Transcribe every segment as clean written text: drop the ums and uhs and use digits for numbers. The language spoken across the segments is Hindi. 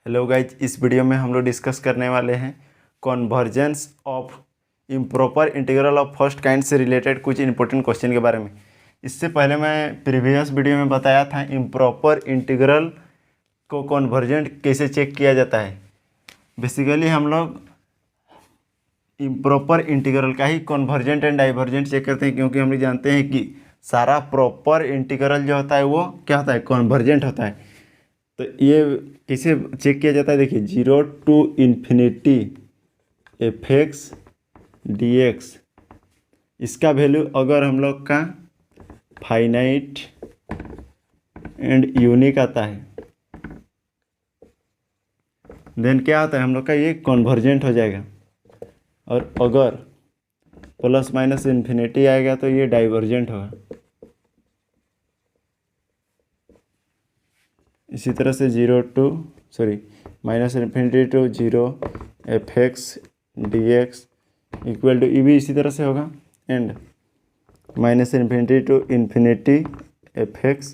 हेलो गाइज, इस वीडियो में हम लोग डिस्कस करने वाले हैं convergence of improper integral of first kind से रिलेटेड कुछ इंपॉर्टेंट क्वेश्चन के बारे में। इससे पहले मैं प्रीवियस वीडियो में बताया था इम्प्रॉपर इंटीग्रल को कन्वर्जेंट कैसे चेक किया जाता है। बेसिकली हम लोग इम्प्रॉपर इंटीग्रल का ही कन्वर्जेंट एंड डाइवर्जेंट चेक करते हैं, क्योंकि हम लोग जानते हैं कि सारा प्रॉपर इंटीग्रल जो होता है वो क्या होता है, कन्वर्जेंट होता है। तो ये कैसे चेक किया जाता है, देखिए 0 to इन्फिनिटी fx dx, इसका वैल्यू अगर हम लोग का फाइनाइट एंड यूनिक आता है देन क्या होता है, हम लोग का ये कन्वर्जेंट हो जाएगा। और अगर प्लस माइनस इन्फिनिटी आएगा तो ये डाइवर्जेंट होगा। इसी तरह से minus infinity to 0 fx dx equal to ये भी इसी तरह से होगा। And minus infinity to infinity fx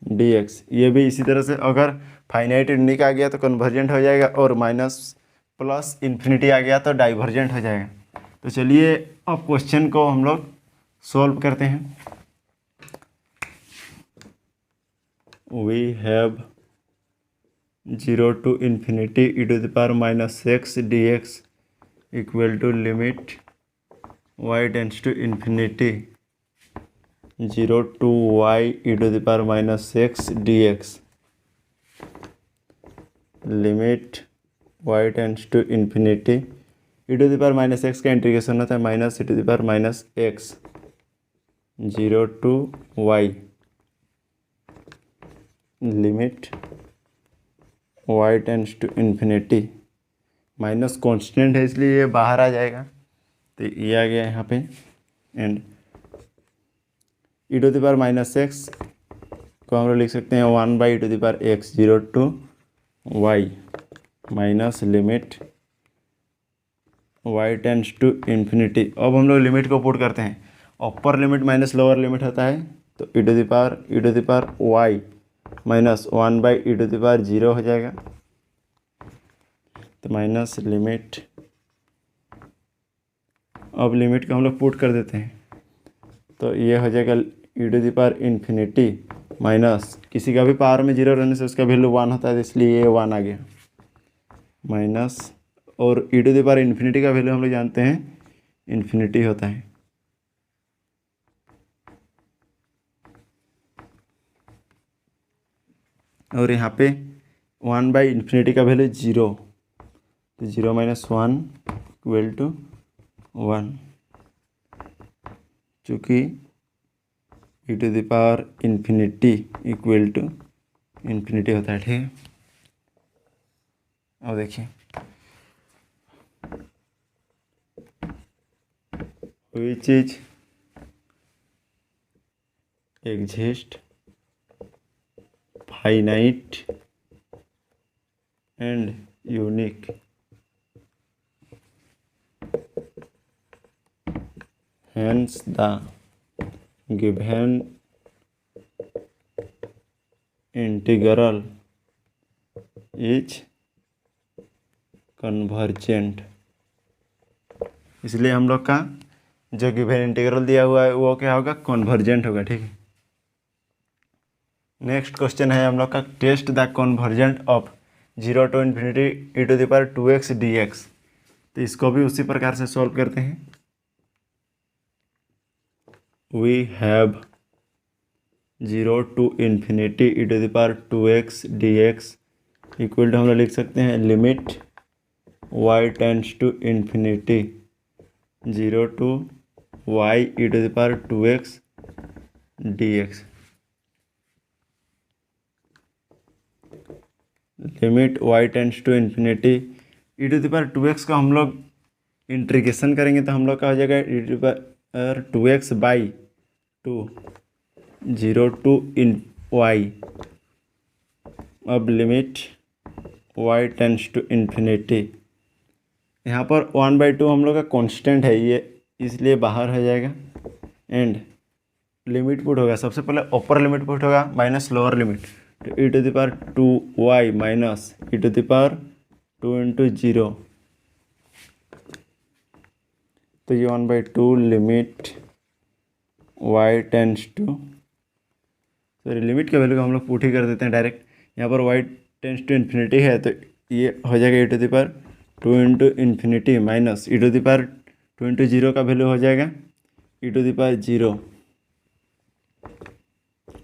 dx ये भी इसी तरह से, अगर फाइनाइट यूनिक आ गया तो कन्वर्जेंट हो जाएगा और माइनस प्लस इन्फिनिटी आ गया तो डाइवर्जेंट हो जाएगा। तो चलिए अब क्वेश्चन को हम लोग सॉल्व करते हैं। We have 0 to infinity e to the power minus x dx equal to limit y tends to infinity 0 to y e to the power minus x dx limit y tends to infinity e to the power minus x का इंटीग्रेशन होता है minus e to the power minus x 0 to y limit y tends to infinity, minus constant है इसलिए ये बाहर आ जाएगा, तो ये आ गया यहाँ पे। And e to the power minus x को हम लोग लिख सकते हैं 1 by e to the power x 0 to y minus limit y tends to infinity. अब हम लोग लिमिट को पुट करते हैं, upper limit minus lower limit होता है, तो e to the power y minus 1 by e to the power 0 हो जाएगा। तो माइनस लिमिट, अब लिमिट को हम लोग पुट कर देते हैं, तो ये हो जाएगा e to the power infinity minus किसी का भी पावर में 0 रहने से उसका वैल्यू 1 होता है, तो इसलिए ये 1 आ गया माइनस, और e to the power infinity का वैल्यू हम लोग जानते हैं इन्फिनिटी होता है। और यहाँ पे 1 बाई इन्फिनिटी का वैल्यू 0, तो 0 माइनस 1 इक्वल टू 1, चूँकि e to the power infinity equal to infinity होता है, ठीक है। अब देखिए which is exist finite and unique hence the given integral is convergent। इसलिए हम लोग का जो गिवन इंटीग्रल दिया हुआ है वो क्या होगा, कन्वर्जेंट होगा, ठीक है। नेक्स्ट क्वेश्चन है हम लोग का test the convergent of 0 to infinity e to the power 2x dx। तो इसको भी उसी प्रकार से सॉल्व करते हैं। We have 0 to infinity e to the power 2x dx equal to हम लोग लिख सकते हैं limit y tends to infinity 0 to y e to the power 2x dx limit y tends to infinity e to the power 2x का हम लोग इंटीग्रेशन करेंगे तो हम लोग का हो जाएगा e to the power 2x by 2 0 to y। अब limit y tends to infinity, यहाँ पर 1/2 हम लोग का कांस्टेंट है ये, इसलिए बाहर हो जाएगा। एंड लिमिट पुट होगा, सबसे पहले अपर लिमिट पुट होगा माइनस लोअर लिमिट, तो ई to the power 2y minus E to the power 2 into 0, तो ये 1/2 limit y tends to, sorry limit का वैल्यू को हम लोग पुट ही कर देते हैं डायरेक्ट। यहाँ पर y टेंस टू इन्फिनिटी है तो ये हो जाएगा e to the power 2 into infinity minus E to the power 2 into 0 का वैल्यू हो जाएगा e to the power 0,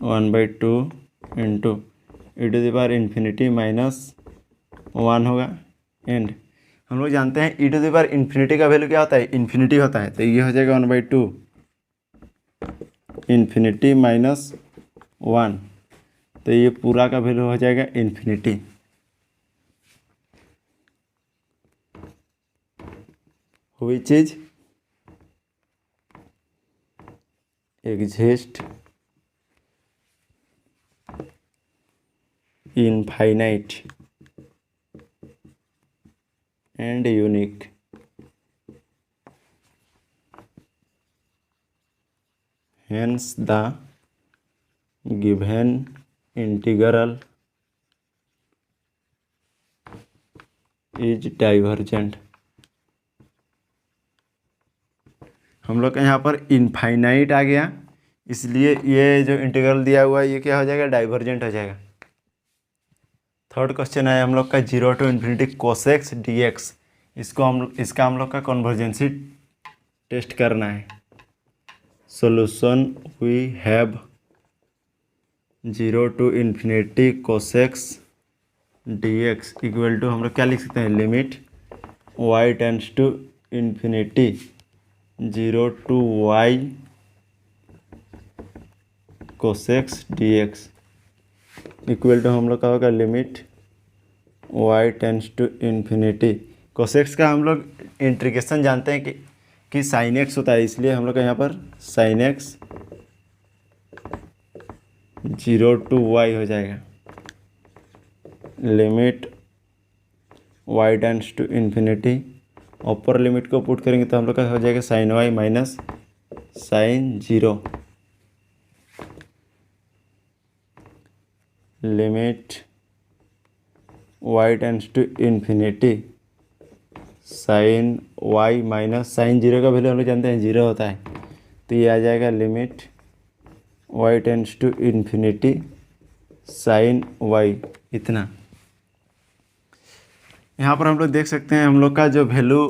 1/2 into e to the power infinity minus 1 होगा। एंड हम लोग जानते हैं e to the power infinity का वैल्यू क्या होता है, इन्फिनिटी होता है, तो ये हो जाएगा 1/2 इन्फिनिटी माइनस 1, तो ये पूरा का वैल्यू हो जाएगा infinity. which is exist infinite and unique, hence the given integral is divergent। हम लोग का यहाँ पर इनफाइनाइट आ गया, इसलिए ये जो इंटीग्रल दिया हुआ है ये क्या हो जाएगा, डाइवर्जेंट हो जाएगा। थर्ड क्वेश्चन है हम लोग का 0 टू इन्फिनिटी कोसेक्स dx, इसका हम लोग का कन्वर्जेंसी टेस्ट करना है। Solution we have 0 to infinity cos x dx equal to, हम लोग क्या लिख सकते हैं, limit y tends to infinity 0 to y cos x dx equal to हम लोग का होगा limit y tends to infinity. Cos x का हम लोग इंटीग्रेशन जानते हैं कि साइन एक्स होता है, इसलिए हम लोग का यहाँ पर साइन एक्स 0 टू y हो जाएगा, limit y tends to infinity, upper limit को पुट करेंगे तो हम लोग का हो जाएगा sine y minus sine 0, limit y tends to infinity sine y minus sine 0 का वैल्यू हम लोग जानते हैं 0 होता है, तो ये आ जाएगा limit y tends to infinity sine y। इतना यहाँ पर हम लोग देख सकते हैं हम लोग का जो वैल्यू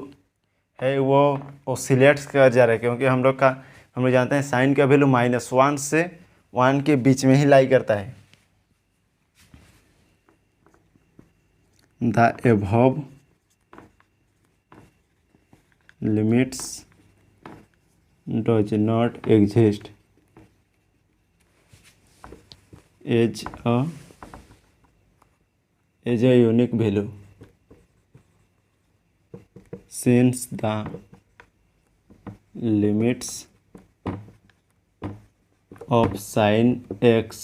है वो ओसिलेट्स कर जा रहा है, क्योंकि हम लोग जानते हैं साइन का वैल्यू -1 से 1 के बीच में ही लाई करता है। The above limits does not exist as a unique value since the limits of sin x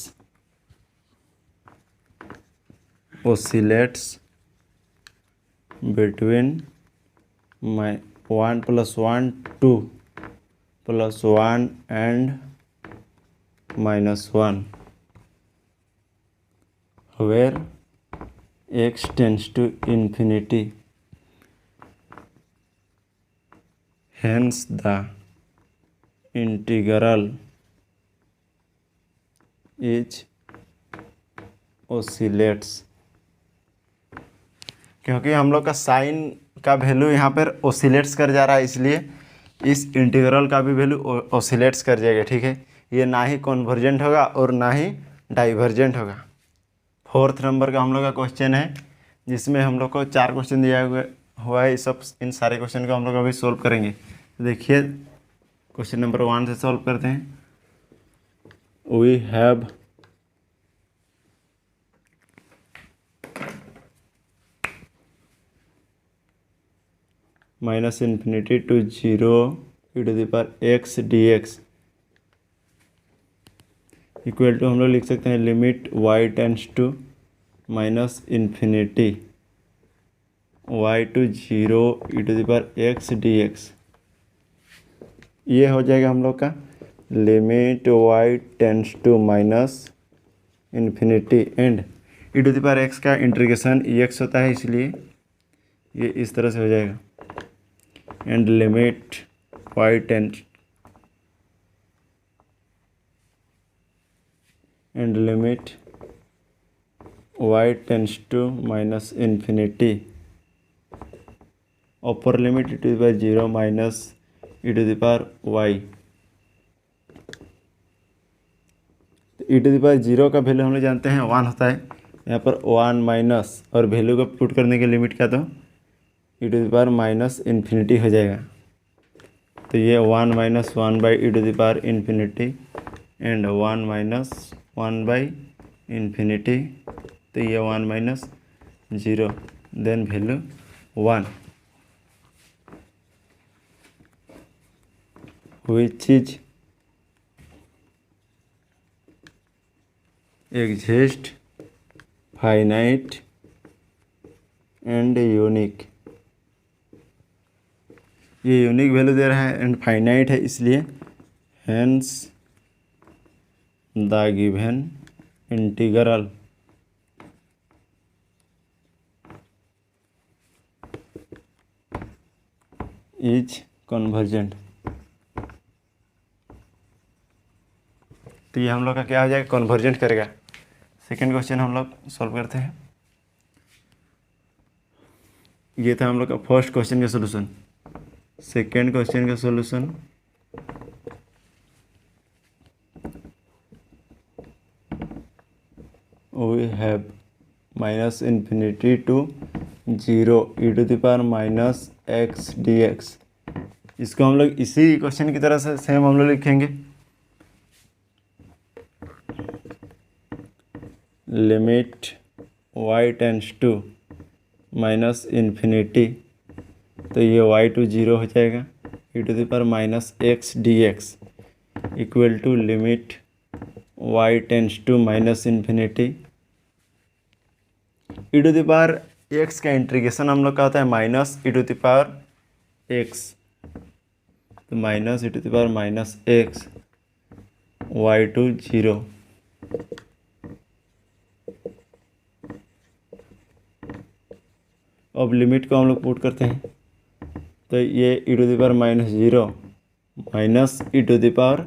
oscillates between 1 plus 1 2 plus 1 and -1 where x tends to infinity, hence the integral is oscillates। क्योंकि हम लोग का साइन का वैल्यू यहाँ पर ओसिलेट्स कर जा रहा है, इसलिए इस इंटीग्रल का भी वैल्यू ओसिलेट्स कर जाएगा। ठीक है, ये ना ही कन्वर्जेंट होगा और ना ही डाइवर्जेंट होगा। फोर्थ नंबर का हम लोग का क्वेश्चन है, जिसमें हम लोग को 4 क्वेश्चन दिया हुआ है। इन सारे क्वेश्चन को हम लोग अभी सोल्व करेंगे। तो देखिए क्वेश्चन नंबर 1 से सॉल्व करते हैं। We have -∞ to 0 e to the power x dx equal to हम लोग लिख सकते हैं limit y tends to -∞ y to 0 e to the power x dx। ये हो जाएगा हम लोग का limit y tends to -∞ infinity and e to the power x का इंटीग्रेशन ई एक्स होता है, इसलिए ये इस तरह से हो जाएगा। And limit y tends and limit y tends to minus infinity upper limit e to the power 0 minus E to the power y. E to the power 0 का वैल्यू हम लोग जानते हैं 1 होता है, यहाँ पर 1 माइनस और वैल्यू को पुट करने की लिमिट क्या, तो ई to the power minus infinity हो जाएगा। तो ये 1 माइनस 1 by e to the power infinity and 1 माइनस 1 बाई इन्फिनिटी, तो ये 1 माइनस 0 then value 1, which is exist finite and unique। ये यूनिक वैल्यू दे रहा है एंड फाइनाइट है, इसलिए hence the given integral is convergent. तो ये हम लोग का क्या हो जाएगा, कन्वर्जेंट करेगा। सेकेंड क्वेश्चन हम लोग सॉल्व करते हैं। ये था हम लोग का फर्स्ट क्वेश्चन का सॉल्यूशन। सेकेंड क्वेश्चन का solution we have minus infinity to 0 e to the power minus x d x. इसको हम लोग इसी क्वेश्चन की तरह से सेम हम लोग लिखेंगे। Limit y tends to minus infinity, तो ये y टू 0 हो जाएगा, e to the power minus x d x equal to limit y tends to minus infinity. E to the power x का इंटीग्रेशन हम लोग का होता है minus E to the power x, तो minus E to the power minus x y to 0। अब लिमिट को हम लोग पुट करते हैं, तो ये e to the power minus 0 minus E to the power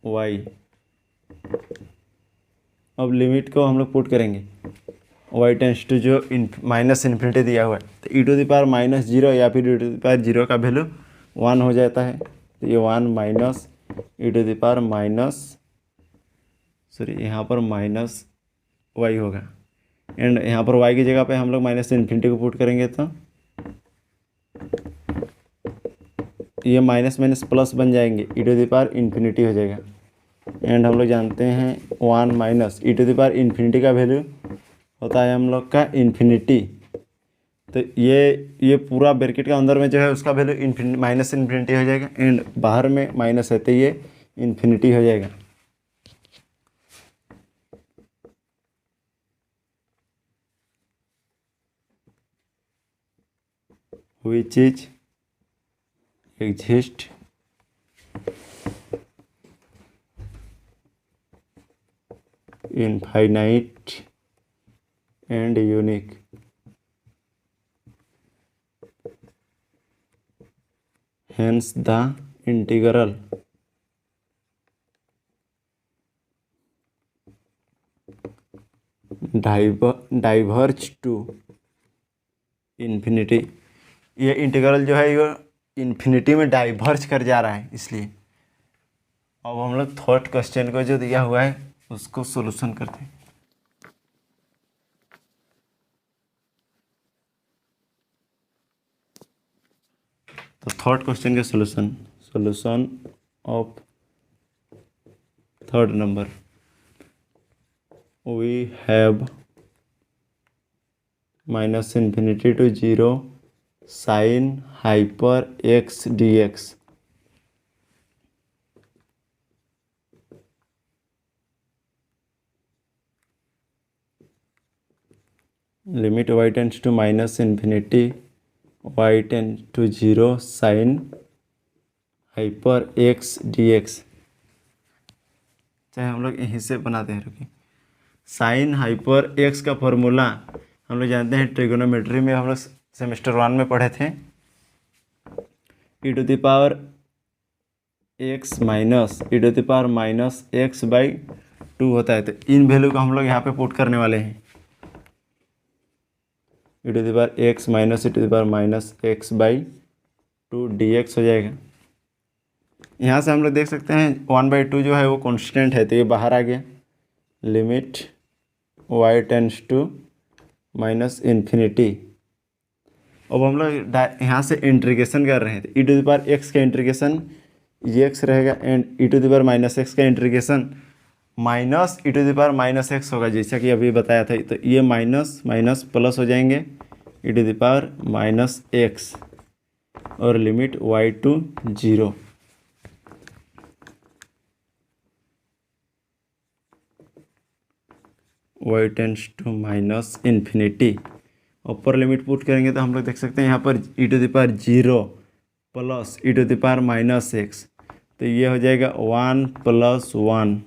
y. अब लिमिट को हम लोग पुट करेंगे, वाई टेंस टू जो माइनस इन्फिनिटी दिया हुआ है, तो ई टू द पावर माइनस 0 या फिर ई टू द पावर 0 का वैल्यू 1 हो जाता है, तो ये 1 minus E to the power minus यहाँ पर माइनस वाई होगा एंड यहाँ पर y की जगह पे हम लोग माइनस इन्फिनिटी को पुट करेंगे, तो ये माइनस माइनस प्लस बन जाएंगे, e to the power infinity हो जाएगा। एंड हम लोग जानते हैं 1 minus E to the power infinity का वैल्यू होता है हम लोग का इन्फिनिटी, तो ये पूरा ब्रैकेट का अंदर में जो है उसका वैल्यू माइनस इन्फिनिटी हो जाएगा एंड बाहर में माइनस है, तो ये इन्फिनिटी हो जाएगा। which is exist infinite and unique। hence the integral diverge to infinity। ये इंटीग्रल जो है ये इन्फिनिटी में डाइवर्ज कर जा रहा है, इसलिए अब हम लोग थर्ड क्वेश्चन को जो दिया हुआ है उसको सॉल्यूशन करते हैं। तो थर्ड क्वेश्चन का solution of third number, we have minus infinity to 0 sine hyper x d x. Limit y tends to minus infinity y tends to 0 sine hyper x d x. चाहे हम लोग यहीं से बनाते हैं, रुकिए, साइन हाइपर एक्स का फॉर्मूला हम लोग जानते हैं, ट्रिगोनोमेट्री में हम लोग सेमेस्टर 1 में पढ़े थे। e⁻x-x/-2 होता है। तो इन वैल्यू को हम लोग यहाँ पे पुट करने वाले हैं। e⁻x-e⁻x/2 dx हो जाएगा। यहाँ से हम लोग देख सकते हैं 1/2 जो है वो कांस्टेंट है, तो ये बाहर आ गया। Limit y tends to -infinity. अब हम लोग यहाँ से इंटीग्रेशन कर रहे हैं, तो e⁻x का इंटीग्रेशन ये x रहेगा, एंड e⁻x का इंटीग्रेशन -e⁻x होगा, जैसा कि अभी बताया था। तो ये माइनस माइनस प्लस हो जाएंगे, e⁻x और limit y to 0। y tends to -infinity. ऊपर लिमिट पुट करेंगे तो हम लोग देख सकते हैं यहाँ पर e⁻0 प्लस e⁻x, तो ये हो जाएगा 1 + 1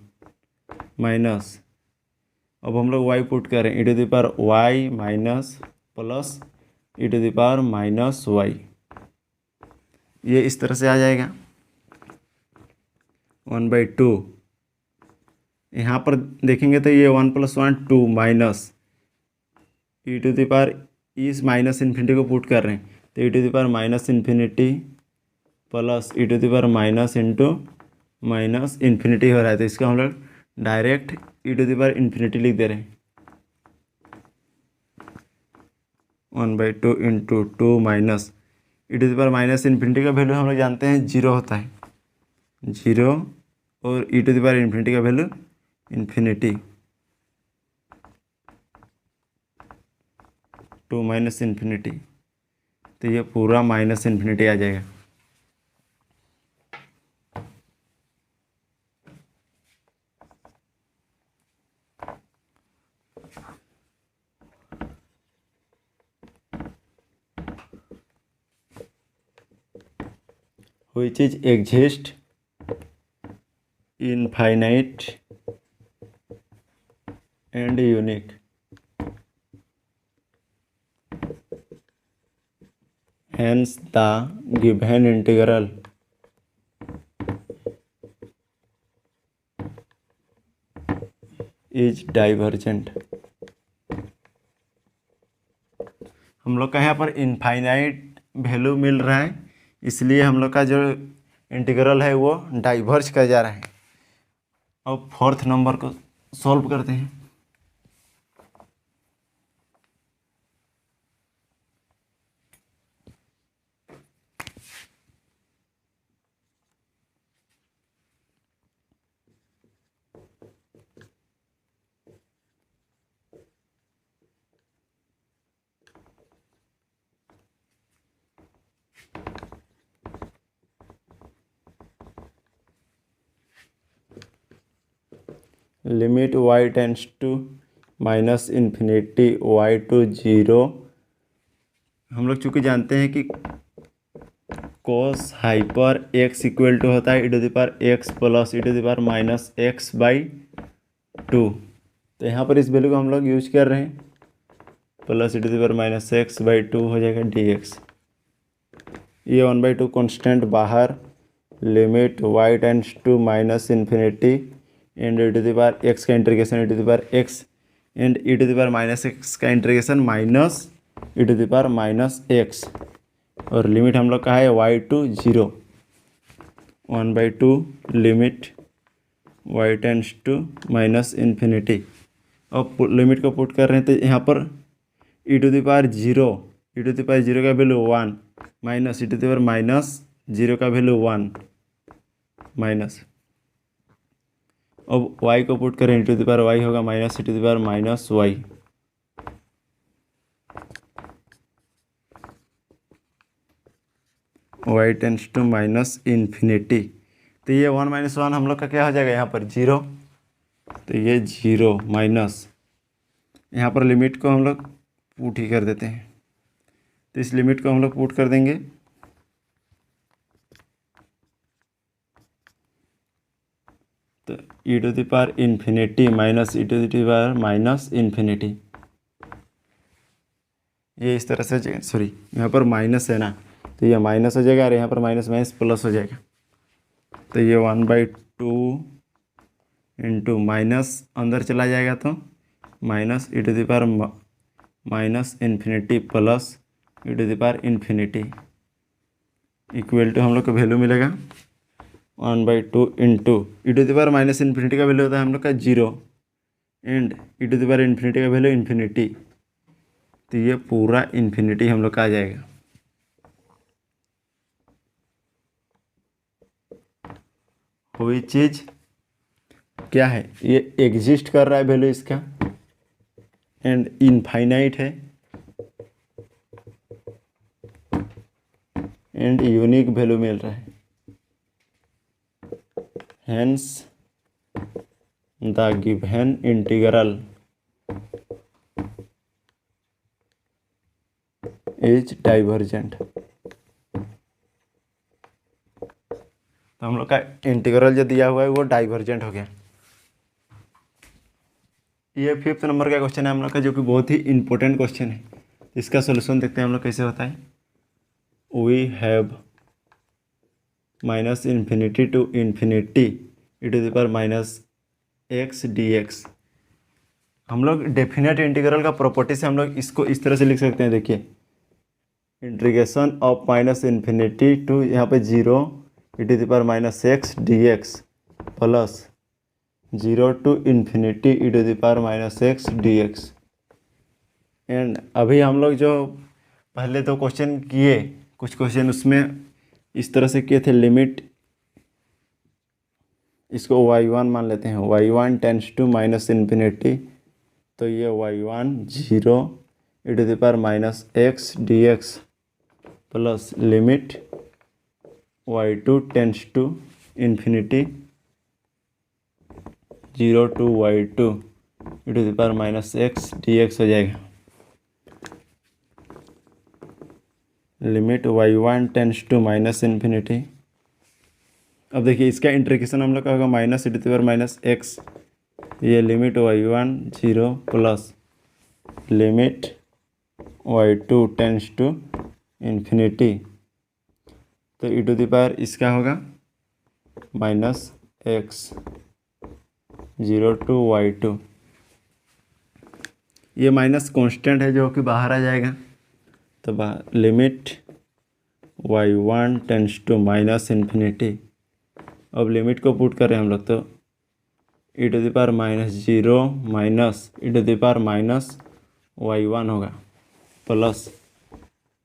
माइनस। अब हम लोग y पुट करें, e⁻y माइनस प्लस e⁻y, ये इस तरह से आ जाएगा 1/2। यहाँ पर देखेंगे तो ये 1 + 1 2 माइनस इस माइनस इन्फिनिटी को पुट कर रहे हैं, तो e⁻∞ प्लस e⁻∞ हो रहा है। तो इसका हम लोग डायरेक्ट e⁻∞ लिख दे रहे हैं। 1/2 × 2 माइनस e⁻∞ का वैल्यू हम लोग जानते हैं 0 होता है, 0, और e⁻∞ का वैल्यू इन्फिनिटी। 2 -इन्फिनिटी, तो ये पूरा -इन्फिनिटी आ जाएगा। Which is exist infinite and unique, hence the given integral is divergent। हम लोग का यहाँ पर इनफाइनाइट वैल्यू मिल रहा है, इसलिए हम लोग का जो इंटीग्रल है वो डाइवर्ज कर जा रहा है। अब 4th नंबर को सॉल्व करते हैं। Limit y tends to -infinity y to 0। हम लोग चूँकि जानते हैं कि cos hyper x equal to होता है e⁻x प्लस e⁻x/2। तो यहाँ पर इस वैल्यू को हम लोग यूज कर रहे हैं, प्लस e⁻x/2 हो जाएगा dx। ये 1/2 कांस्टेंट बाहर, limit y tends to -infinity and e⁻x का इंटीग्रेशन e⁻x एंड e⁻x का इंटीग्रेशन -e⁻x, और लिमिट हम लोग का है y to 0। 1/2 limit y tends to -infinity. अब लिमिट को पुट कर रहे हैं, तो यहाँ पर e⁻0 का वैल्यू 1 माइनस e⁻0 का वैल्यू 1 माइनस। अब y को पुट करें, e⁻y होगा -e⁻y। y tends to -infinity, तो ये 1 - 1 हम लोग का क्या हो जाएगा यहाँ पर 0, तो ये 0 माइनस। यहाँ पर लिमिट को हम लोग पुट ही कर देते हैं, तो इस लिमिट को हम लोग पुट कर देंगे, तो ई to the power infinity minus E to the power minus infinity. ये इस तरह से, सॉरी यहाँ पर माइनस है ना, तो ये माइनस हो जाएगा और यहाँ पर माइनस माइनस प्लस हो जाएगा। तो ये 1/2 इंटू माइनस अंदर चला जाएगा तो minus E to the power minus infinity plus e to the power infinity equal to हम लोग को वैल्यू मिलेगा 1/2 into e to the power minus infinity का वैल्यू होता है हम लोग का 0 and e to the power infinity का वैल्यू इन्फिनिटी। तो ये पूरा इन्फिनिटी हम लोग का आ जाएगा। कोई चीज़ क्या है, ये एग्जिस्ट कर रहा है वैल्यू इसका एंड इनफाइनाइट है एंड यूनिक वैल्यू मिल रहा है। Hence the given integral is divergent. तो हम लोग का इंटीग्रल जो दिया हुआ है वो डाइवर्जेंट हो गया। ये 5th नंबर का क्वेश्चन है हम लोग का, जो कि बहुत ही इंपॉर्टेंट क्वेश्चन है। इसका सोल्यूशन देखते हैं हम लोग कैसे होता है। We have minus infinity to infinity e to the power minus x d x. हम लोग डेफिनेट इंटीग्रल का प्रॉपर्टी से हम लोग इसको इस तरह से लिख सकते हैं। देखिए, integration of minus infinity to यहाँ पे 0 e to the power minus x d x plus 0 to infinity e to the power minus x d x. And अभी हम लोग जो पहले 2 क्वेश्चन किए, कुछ क्वेश्चन उसमें इस तरह से किए थे। लिमिट इसको y1 मान लेते हैं, y1 tends to minus infinity, तो ये y1 0 e to the power minus x d x plus limit y2 tends to infinity 0 to y2 e to the power minus x d x हो जाएगा। Limit y1 tends to minus infinity. अब देखिए इसका इंटीग्रेशन हम लोग का होगा minus E to the power minus x, ये limit y1 0 plus limit y2 tends to infinity, तो ई टू द पावर इसका होगा माइनस एक्स 0 टू y2। ये माइनस कांस्टेंट है जो कि बाहर आ जाएगा, तो limit y1 tends to minus infinity. अब लिमिट को पुट करें हम लोग, तो ई to the power minus 0 minus E to the power minus y1 होगा plus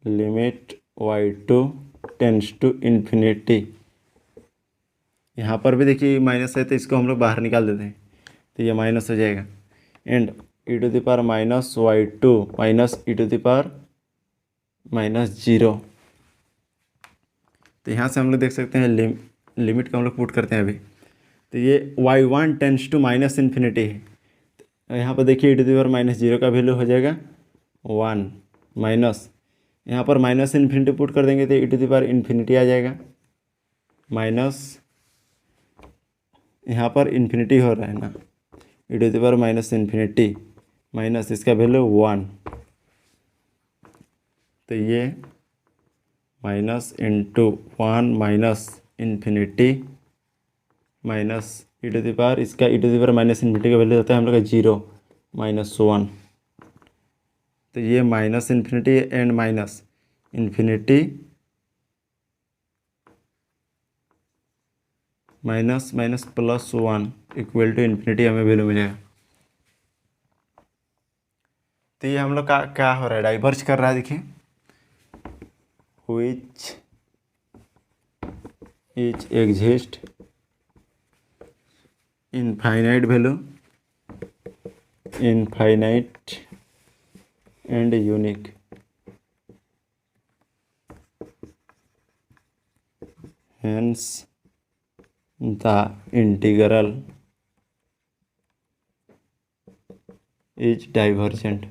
limit y2 tends to infinity. यहाँ पर भी देखिए माइनस है तो इसको हम लोग बाहर निकाल देते हैं, तो ये माइनस हो जाएगा। And e to the power minus y2 minus E to the power minus 0। तो यहाँ से हम लोग देख सकते हैं लिमिट को हम लोग पुट करते हैं अभी, तो ये y1 tends to minus infinity है। तो यहाँ पर देखिए ई टू द पावर माइनस 0 का वैल्यू हो जाएगा 1 माइनस, यहाँ पर माइनस इन्फिनिटी पुट कर देंगे तो ई टू द पावर इन्फिनिटी आ जाएगा माइनस, यहाँ पर इन्फिनिटी हो रहा है ना, e to the power minus infinity minus इसका वैल्यू 1, तो ये minus into 1 minus infinity minus E to the power, इसका e to the power minus infinity का वैल्यू होता है हम लोग का 0 माइनस 1, तो ये minus infinity and minus infinity minus minus plus 1 equal to infinity हमें वैल्यू मिलेगा। तो ये हम लोग का क्या हो रहा है, डाइवर्ज कर रहा है। देखिए, which is exist infinite value, infinite and unique, hence the integral is divergent।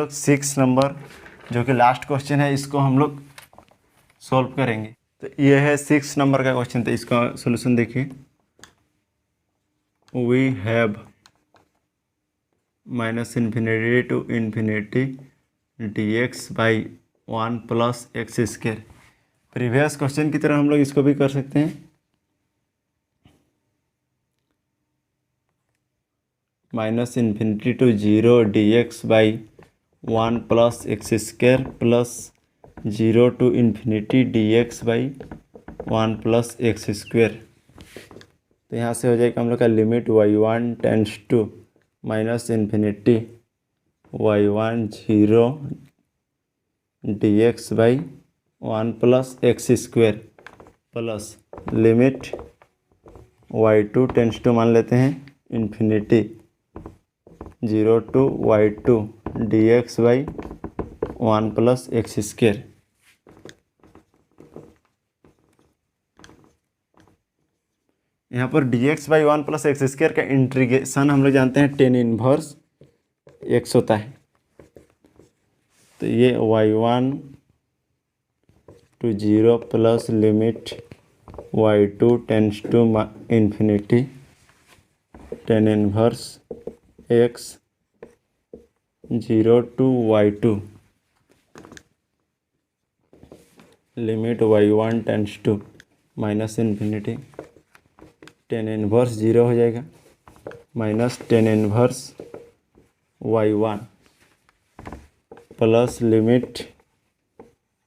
लोग 6 नंबर जो कि लास्ट क्वेश्चन है इसको हम लोग सॉल्व करेंगे। तो ये है 6 नंबर का क्वेश्चन। तो इसका सोल्यूशन देखिए, we have minus infinity to infinity dx by 1 plus x square. Previous question की तरह हम लोग इसको भी कर सकते हैं, minus infinity to 0 dx by 1 plus x square plus 0 to infinity dx by 1 plus x square. तो यहाँ से हो जाएगा हम लोग का limit y1 tends to minus infinity y1 0 dx by 1 plus x square plus limit y2 tends to मान लेते हैं infinity 0 to y2 dx by 1 plus x square. यहाँ पर dx by 1 plus x square का इंटीग्रेशन हम लोग जानते हैं tan इनवर्स x होता है। तो ये y1 to 0 plus limit y2 tends to infinity tan inverse x 0 to y2 limit y1 tends to minus infinity tan inverse 0 हो जाएगा minus tan inverse y1 plus limit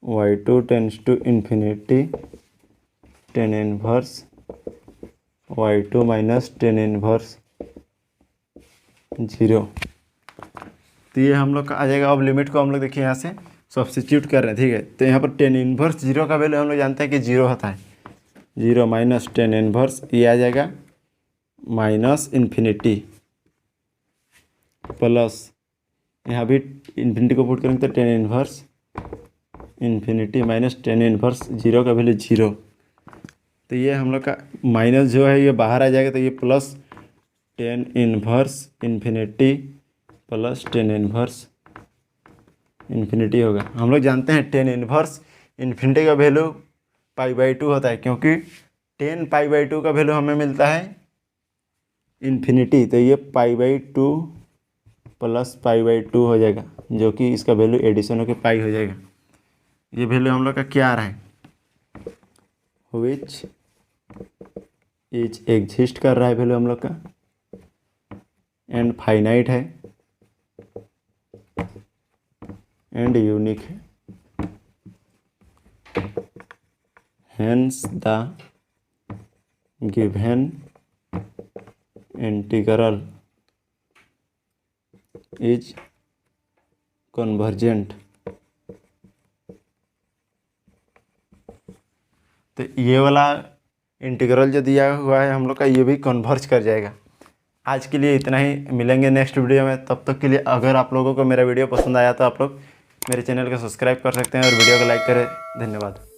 y2 tends to infinity tan inverse y2 minus tan inverse 0। तो ये हम लोग का आ जाएगा। अब लिमिट को हम लोग देखिए यहाँ से सब्स्टिट्यूट कर रहे हैं, ठीक है। तो यहाँ पर tan इनवर्स 0 का वैल्यू हम लोग जानते हैं कि 0 होता है, 0 माइनस tan इनवर्स ये आ जाएगा माइनस इन्फिनिटी प्लस यहाँ भी इन्फिनिटी को पुट करेंगे तो tan inverse infinity minus tan inverse 0 का वैल्यू 0। तो ये हम लोग का माइनस जो है ये बाहर आ जाएगा, तो ये plus tan inverse infinity plus tan inverse infinity होगा। हम लोग जानते हैं tan इनवर्स इन्फिनिटी का वैल्यू π/2 होता है, क्योंकि tan π/2 का वैल्यू हमें मिलता है इन्फिनिटी। तो ये π/2 प्लस π/2 हो जाएगा, जो कि इसका वैल्यू एडिशन होकर पाई हो जाएगा। ये वैल्यू हम लोग का क्या आ रहा है, विच इज एग्जिस्ट कर रहा है वैल्यू हम लोग का, एंड फाइनाइट है एंड यूनिक है। Hence the given integral is convergent. तो ये वाला इंटीग्रल जो दिया हुआ है हम लोग का ये भी कन्वर्ज कर जाएगा। आज के लिए इतना ही, मिलेंगे नेक्स्ट वीडियो में। तब तक के लिए अगर आप लोगों को मेरा वीडियो पसंद आया तो आप लोग मेरे चैनल को सब्सक्राइब कर सकते हैं और वीडियो को लाइक करें। धन्यवाद।